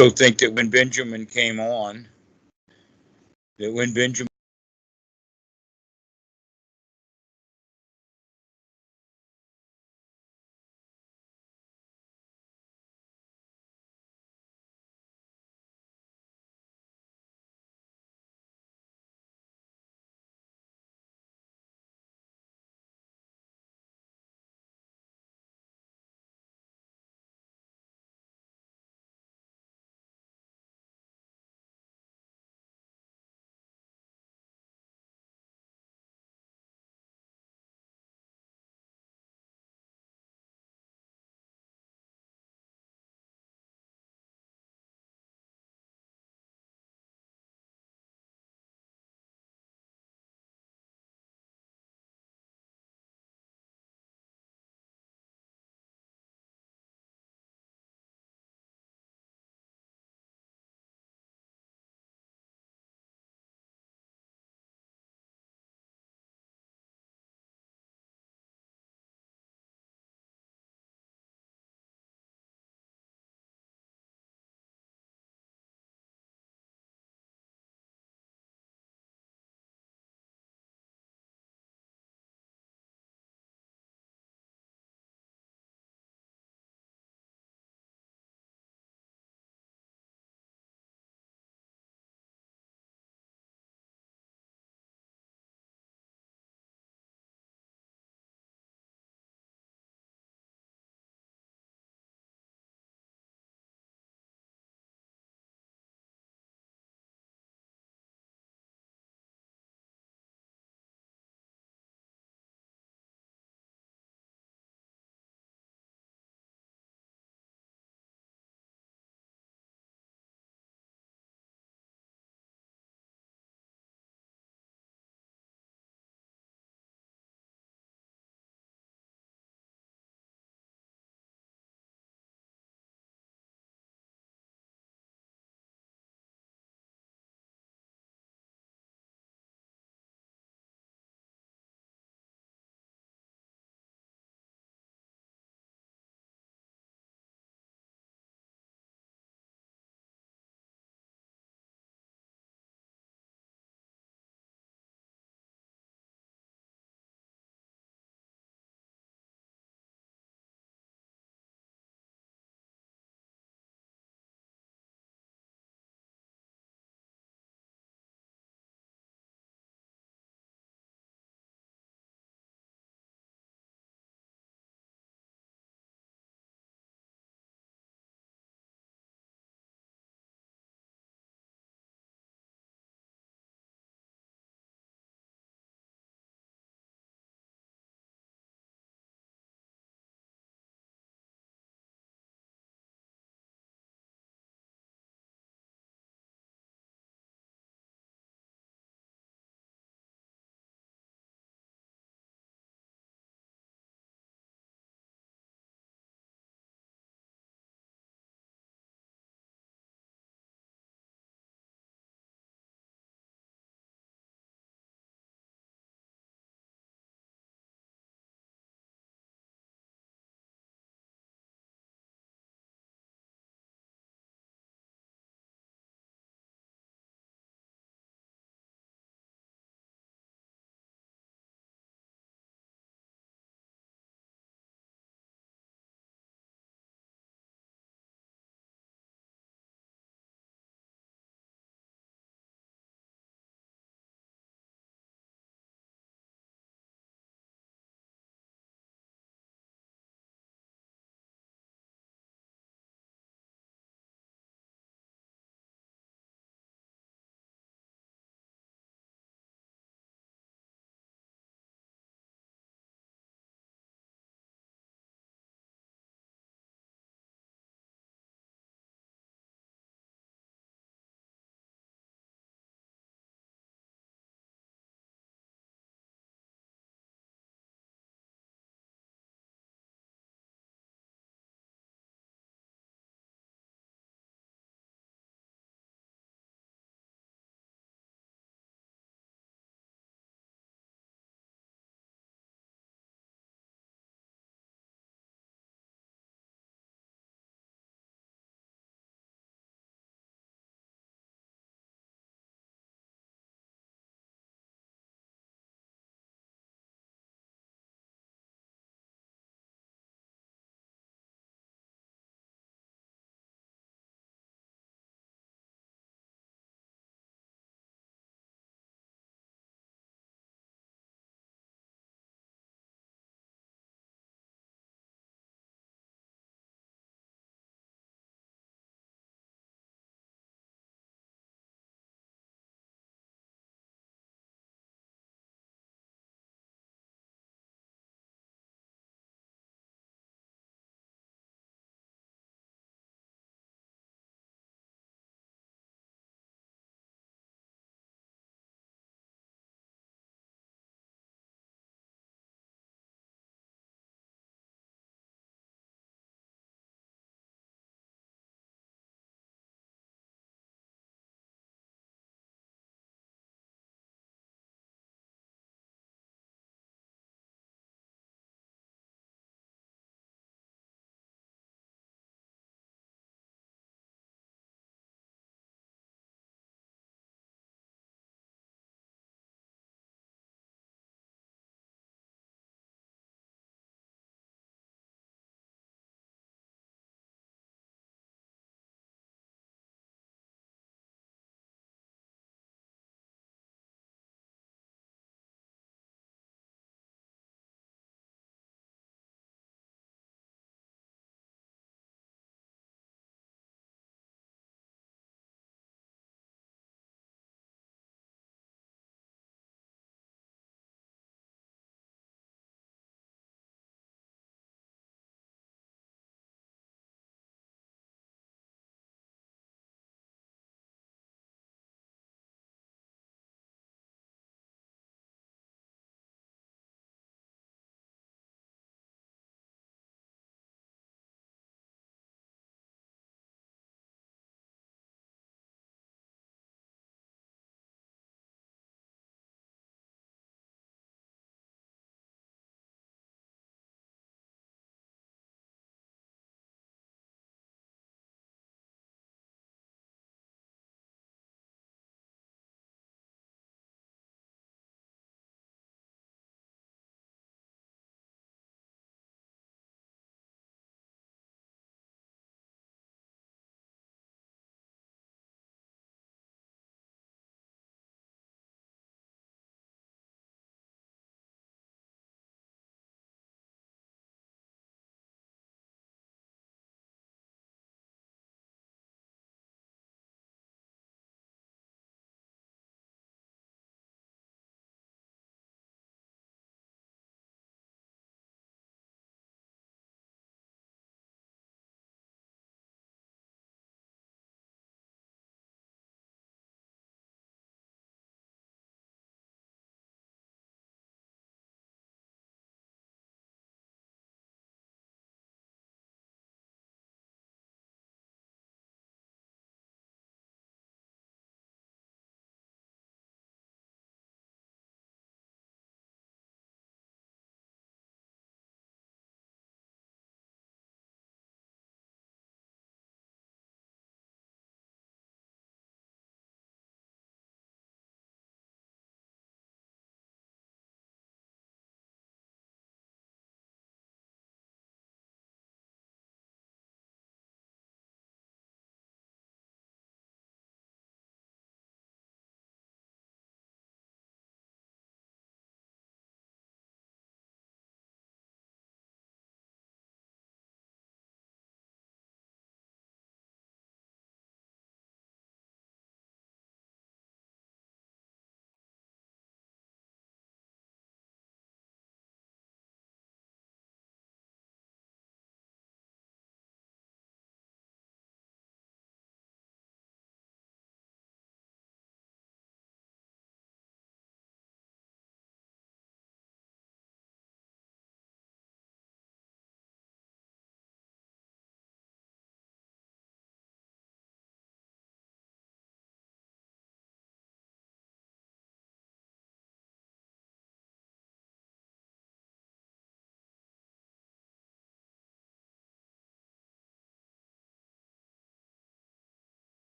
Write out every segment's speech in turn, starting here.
also think that when Benjamin came on, that when Benjamin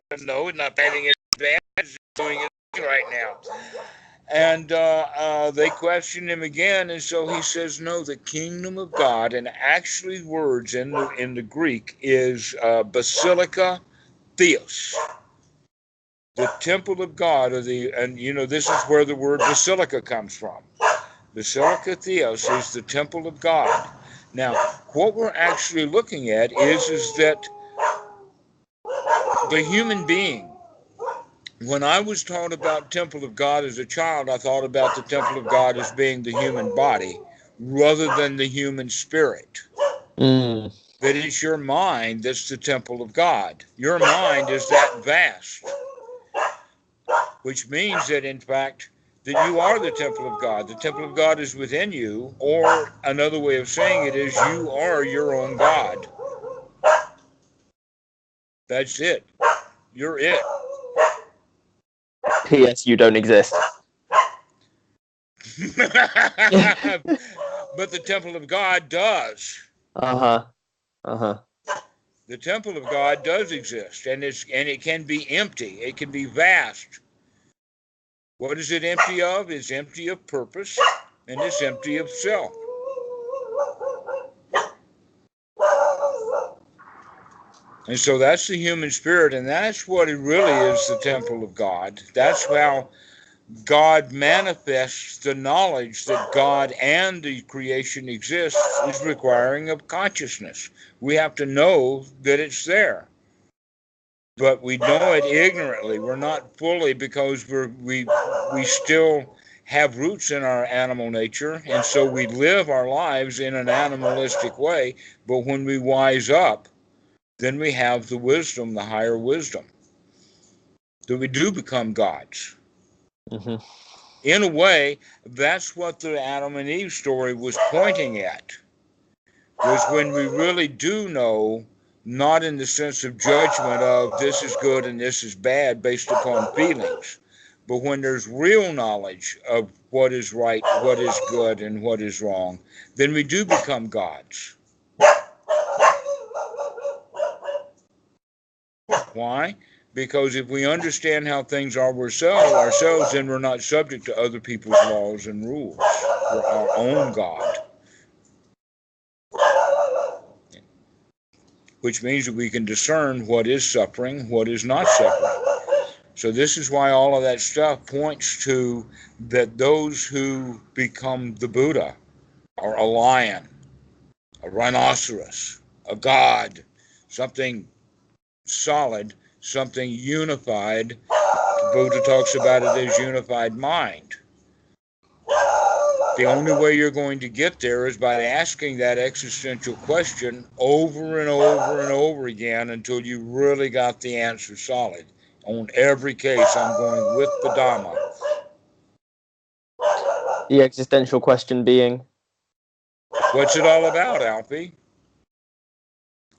doesn't know. He's not patting his band. He's doing his thing right now. And they question him again, and so he says, no, the kingdom of God, and actually words in the Greek is basilica theos, the temple of God, and this is where the word basilica comes from. Basilica theos is the temple of God. Now, what we're actually looking at is that the human being, when I was taught about temple of God as a child, I thought about the temple of God as being the human body rather than the human spirit. Mm. That it's your mind that's the temple of God. Your mind is that vast, which means that, in fact, that you are the temple of God. The temple of God is within you, or another way of saying it is you are your own God. That's it. You're it. P.S. You don't exist. But the temple of God does. The temple of God does exist, and it can be empty. It can be vast. What is it empty of? It's empty of purpose, and it's empty of self. And so that's the human spirit, and that's what it really is, the temple of God. That's how God manifests the knowledge that God and the creation exists, is requiring of consciousness. We have to know that it's there. But we know it ignorantly. We're not fully, because we still have roots in our animal nature, and so we live our lives in an animalistic way. But when we wise up, then we have the wisdom, the higher wisdom, that we do become gods. Mm-hmm. In a way, that's what the Adam and Eve story was pointing at, was when we really do know, not in the sense of judgment of this is good and this is bad based upon feelings, but when there's real knowledge of what is right, what is good, and what is wrong, then we do become gods. Why? Because if we understand how things are ourselves, then we're not subject to other people's laws and rules. We're our own God. Which means that we can discern what is suffering, what is not suffering. So this is why all of that stuff points to that those who become the Buddha are a lion, a rhinoceros, a god, something solid, something unified. The Buddha talks about it as unified mind. The only way you're going to get there is by asking that existential question over and over and over again until you really got the answer solid. On every case, I'm going with the Dhamma. The existential question being? What's it all about, Alfie?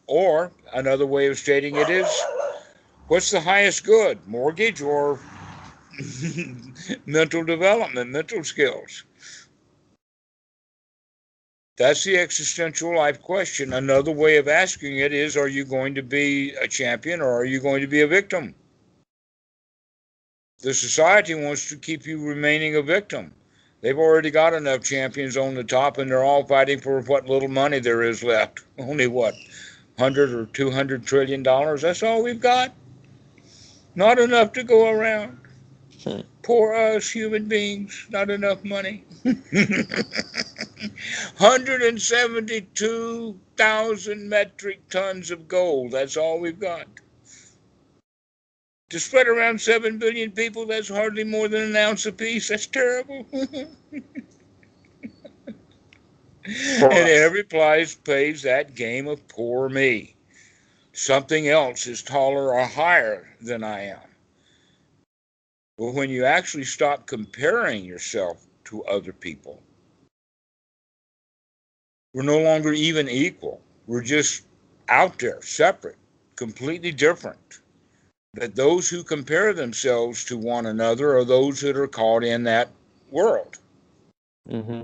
Or, another way of stating it is, what's the highest good? Mortgage or mental development, mental skills? That's the existential life question. Another way of asking it is, are you going to be a champion or are you going to be a victim? The society wants to keep you remaining a victim. They've already got enough champions on the top, and they're all fighting for what little money there is left. Only what, 100 or 200 trillion dollars? That's all we've got. Not enough to go around. Poor us human beings, not enough money. 172,000 metric tons of gold. That's all we've got. To spread around 7 billion people, that's hardly more than an ounce apiece. That's terrible. And every place plays that game of poor me. Something else is taller or higher than I am. But when you actually stop comparing yourself to other people, we're no longer even equal. We're just out there, separate, completely different. That those who compare themselves to one another are those that are caught in that world. Mm-hmm.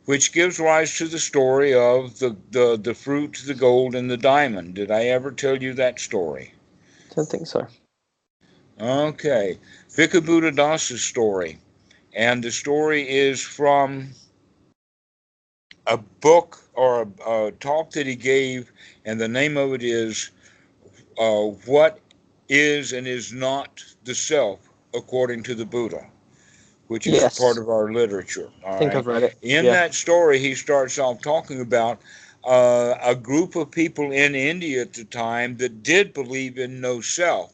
Which gives rise to the story of the fruit, the gold, and the diamond. Did I ever tell you that story? don't think so. Okay. Vika Buddha Dasa's story. And the story is from a book or a talk that he gave, and the name of it is What is and is Not the Self According to the Buddha, which is part Yes, of our literature. I All think I've right. read it. In Yeah. that story, he starts off talking about a group of people in India at the time that did believe in no self,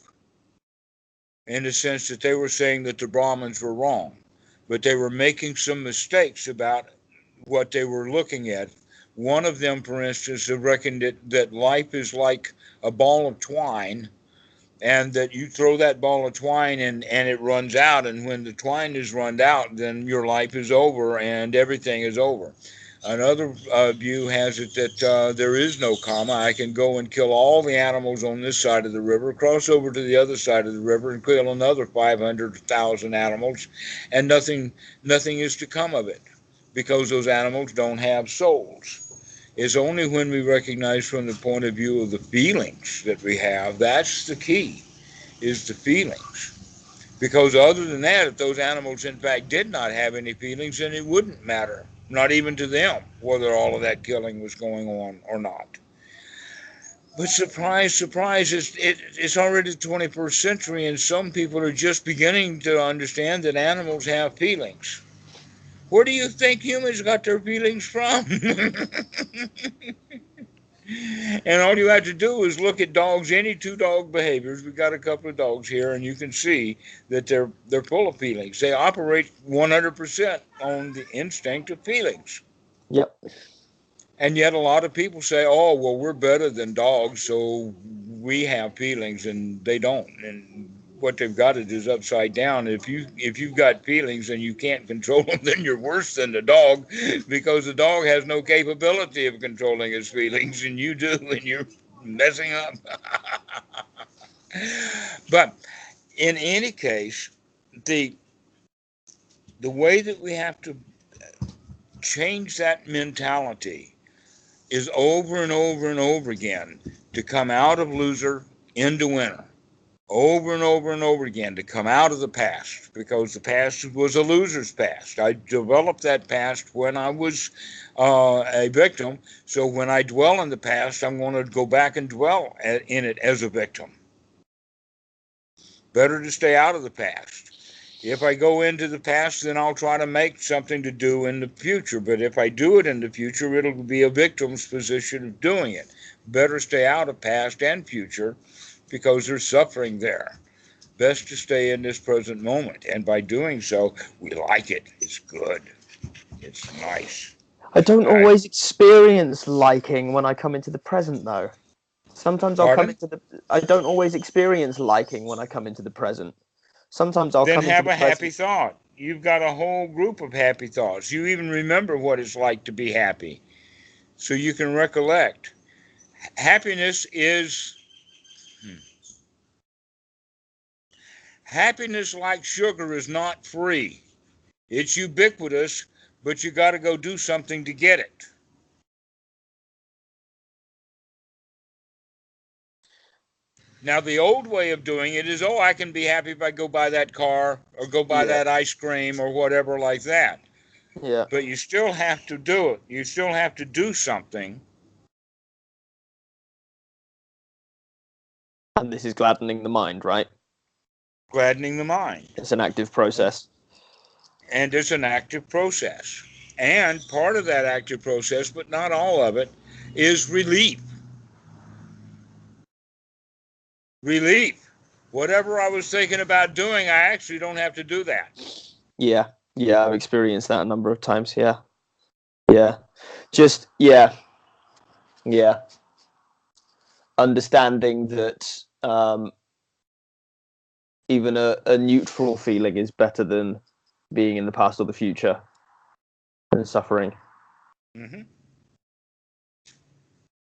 in the sense that they were saying that the Brahmins were wrong, but they were making some mistakes about what they were looking at. One of them, for instance, reckoned that life is like a ball of twine, and that you throw that ball of twine and it runs out, and when the twine is run out, then your life is over and everything is over. Another view has it that there is no karma. I can go and kill all the animals on this side of the river, cross over to the other side of the river and kill another 500,000 animals, and nothing is to come of it, because those animals don't have souls. It's only when we recognize from the point of view of the feelings that we have, that's the key, is the feelings. Because other than that, if those animals in fact did not have any feelings, then it wouldn't matter, not even to them, whether all of that killing was going on or not. But surprise, surprise, it's already the 21st century, and some people are just beginning to understand that animals have feelings. Where do you think humans got their feelings from? And all you have to do is look at dogs, any two dog behaviors. We've got a couple of dogs here, and you can see that they're full of feelings. They operate 100% on the instinct of feelings. Yep. And yet a lot of people say, oh, well, we're better than dogs, so we have feelings, and they don't. And what they've got it is upside down. If you've got feelings and you can't control them, then you're worse than the dog, because the dog has no capability of controlling his feelings, and you do, and you're messing up. But in any case, the the way that we have to change that mentality is over and over and over again, to come out of loser into winner. Over and over and over again, to come out of the past, because the past was a loser's past. I developed that past when I was a victim. So when I dwell in the past, I'm going to go back and dwell in it as a victim. Better to stay out of the past. If I go into the past, then I'll try to make something to do in the future. But if I do it in the future, it'll be a victim's position of doing it. Better stay out of past and future, because there's suffering there. Best to stay in this present moment. And by doing so, we like it. It's good. It's nice. I don't All right. always experience liking when I come into the present, though. Sometimes I'll come Pardon? into the. I don't always experience liking when I come into the present. Sometimes I'll Then come into have the a happy present. thought. You've got a whole group of happy thoughts. You even remember what it's like to be happy, so you can recollect. Happiness is happiness, like sugar, is not free. It's ubiquitous, but you got to go do something to get it. Now, the old way of doing it is, oh, I can be happy if I go buy that car or go buy Yeah, that ice cream or whatever like that. yeah. But you still have to do it. You still have to do something. And this is gladdening the mind, right? Gladdening the mind. It's an active process. And it's an active process. And part of that active process, but not all of it, is relief. Relief. Whatever I was thinking about doing, I actually don't have to do that. Yeah, yeah. I've experienced that a number of times. Yeah, yeah. Just yeah. Understanding that even a neutral feeling is better than being in the past or the future and suffering. Mm-hmm.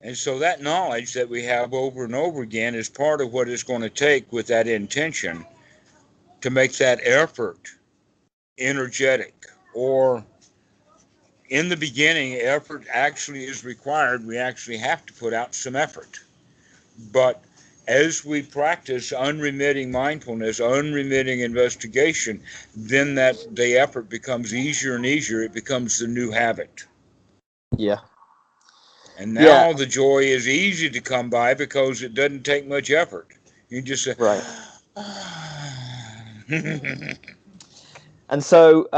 And so that knowledge that we have over and over again is part of what it's going to take, with that intention, to make that effort energetic. Or in the beginning, effort actually is required. We actually have to put out some effort. But as we practice unremitting mindfulness, unremitting investigation, then the effort becomes easier and easier. It becomes the new habit. Yeah. And Yeah. now the joy is easy to come by because it doesn't take much effort. You just say, Right. And so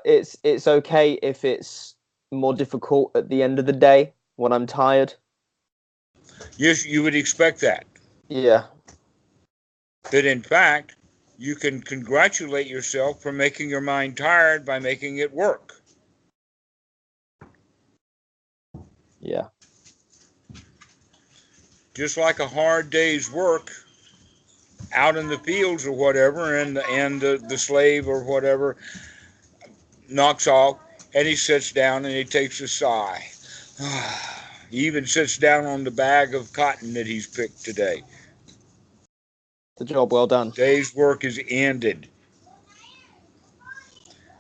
it's okay if it's more difficult at the end of the day when I'm tired. yes, you would expect that. Yeah. That in fact, you can congratulate yourself for making your mind tired by making it work. Yeah. Just like a hard day's work out in the fields or whatever, and the slave or whatever knocks off, and he sits down and he takes a sigh. He even sits down on the bag of cotton that he's picked today. The job well done. Day's work is ended.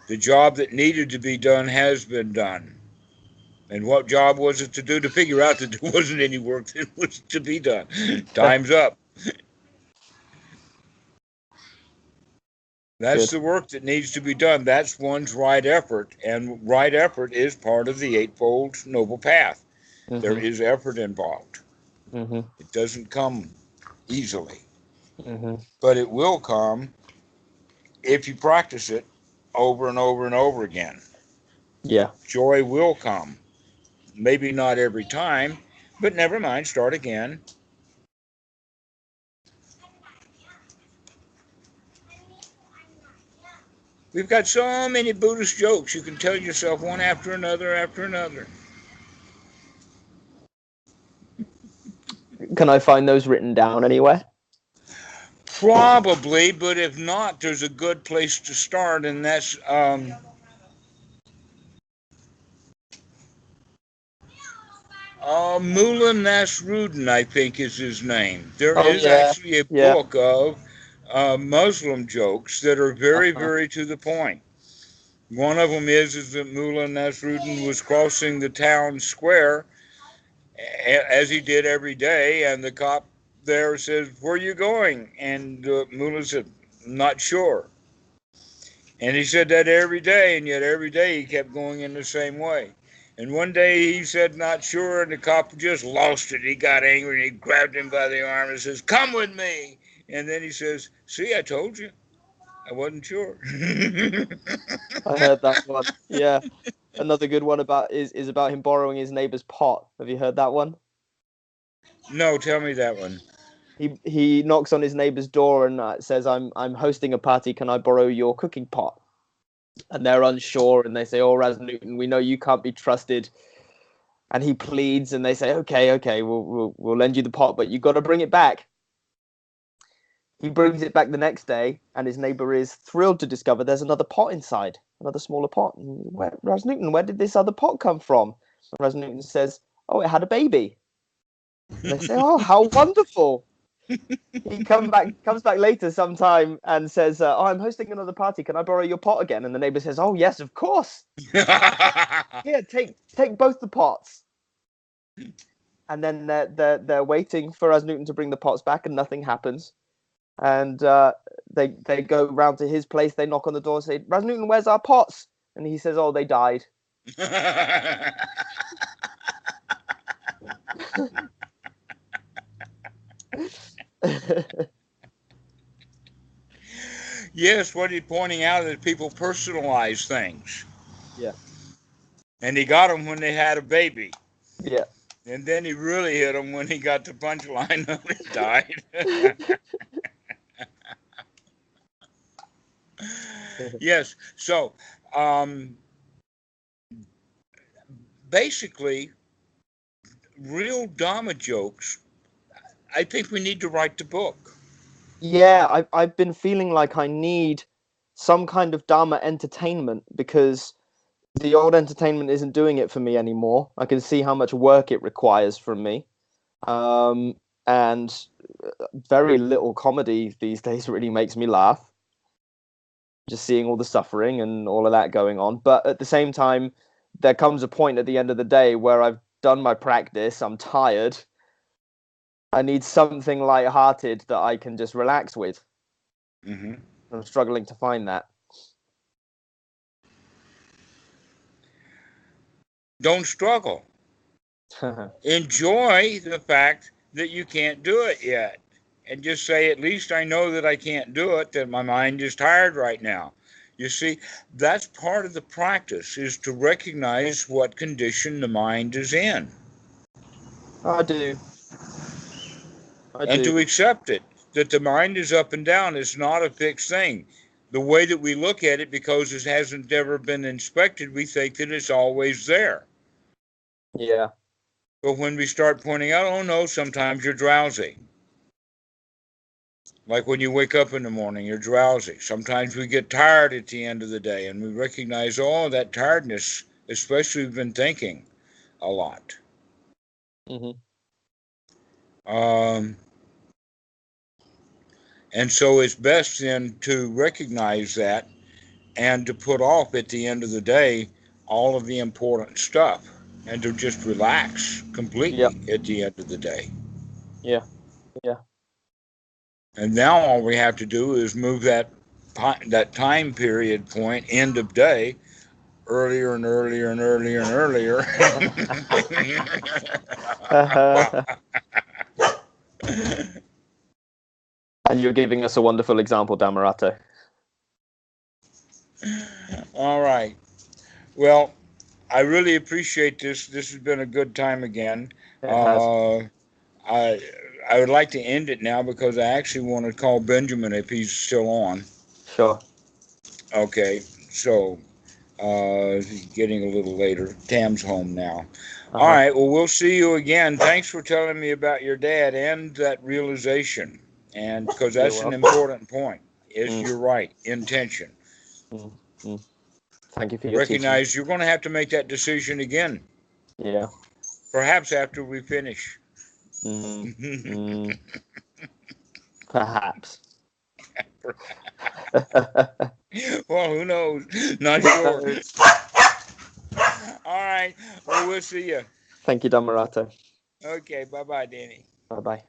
The job that needed to be done has been done. And what job was it to do? To figure out that there wasn't any work that was to be done. Time's up. That's Good. the work that needs to be done. That's one's right effort. And right effort is part of the Eightfold Noble Path. There is effort involved. It doesn't come easily. But it will come if you practice it over and over and over again. Yeah. Joy will come. Maybe not every time, but never mind, start again. We've got so many Buddhist jokes you can tell yourself one after another after another. Can I find those written down anywhere? Probably, but if not, there's a good place to start, and that's Mullah Nasruddin, I think is his name. There Oh is yeah. actually a Yeah. book of Muslim jokes that are very, very to the point. One of them is that Mullah Nasruddin was crossing the town square as he did every day, and the cop there says, "Where are you going?" And Mullah said, "Not sure." And he said that every day, and yet every day he kept going in the same way. And one day he said, "Not sure," and the cop just lost it. He got angry and he grabbed him by the arm and says, "Come with me." And then he says, "See, I told you. I wasn't sure." I heard that one. Yeah. Another good one is about him borrowing his neighbor's pot. Have you heard that one? No, tell me that one. He knocks on his neighbor's door and says, I'm hosting a party. Can I borrow your cooking pot?" And they're unsure, and they say, "Oh, Rasmussen, we know you can't be trusted." And he pleads, and they say, "Okay, we'll lend you the pot, but you got to bring it back." He brings it back the next day, and his neighbor is thrilled to discover there's another pot inside, another smaller pot. Rasmussen, where did this other pot come from? And Rasmussen says, "Oh, it had a baby." And they say, "Oh, how wonderful." He comes back later sometime and says, "Oh, I'm hosting another party. Can I borrow your pot again?" And the neighbor says, "Oh, yes, of course. Here, take both the pots." And then they're waiting for Rasmussen to bring the pots back, and nothing happens. And they go round to his place. They knock on the door and say, "Rasmussen, where's our pots?" And he says, "Oh, they died." Yes, what he's pointing out is people personalize things. Yeah. And he got them when they had a baby. Yeah. And then he really hit them when he got the punchline of it died. Yes. So, basically, real Dhamma jokes, I think we need to write the book. Yeah, I've been feeling like I need some kind of Dharma entertainment because the old entertainment isn't doing it for me anymore. I can see how much work it requires from me. And very little comedy these days really makes me laugh. Just seeing all the suffering and all of that going on. But at the same time, there comes a point at the end of the day where I've done my practice, I'm tired, I need something light-hearted that I can just relax with. Mm-hmm. I'm struggling to find that. Don't struggle. Enjoy the fact that you can't do it yet. And just say, at least I know that I can't do it, that my mind is tired right now. You see, that's part of the practice, is to recognize what condition the mind is in. I do. And to accept it, that the mind is up and down. It's not a fixed thing. The way that we look at it, because it hasn't ever been inspected, we think that it's always there. Yeah. But when we start pointing out, oh no, sometimes you're drowsy. Like when you wake up in the morning, you're drowsy. Sometimes we get tired at the end of the day, and we recognize, oh, that tiredness, especially we've been thinking a lot. Mm-hmm. And so it's best then to recognize that and to put off at the end of the day all of the important stuff and to just relax completely at the end of the day. Yeah. And now all we have to do is move that time period point, end of day, earlier and earlier and earlier and earlier. And you're giving us a wonderful example, Dhammarato. All right. Well, I really appreciate this. This has been a good time again. I would like to end it now because I actually want to call Benjamin if he's still on. Sure. Okay. So he's getting a little later. Tam's home now. All right. Well, we'll see you again. Thanks for telling me about your dad and that realization. And because that's an important point. You're right. Intention. Thank you for your Recognize teaching. You're going to have to make that decision again. Yeah. Perhaps after we finish. Perhaps. Well, who knows? Not sure. All right. Well, we'll see you. Thank you, Dhammarato. Okay. Bye-bye, Danny. Bye-bye.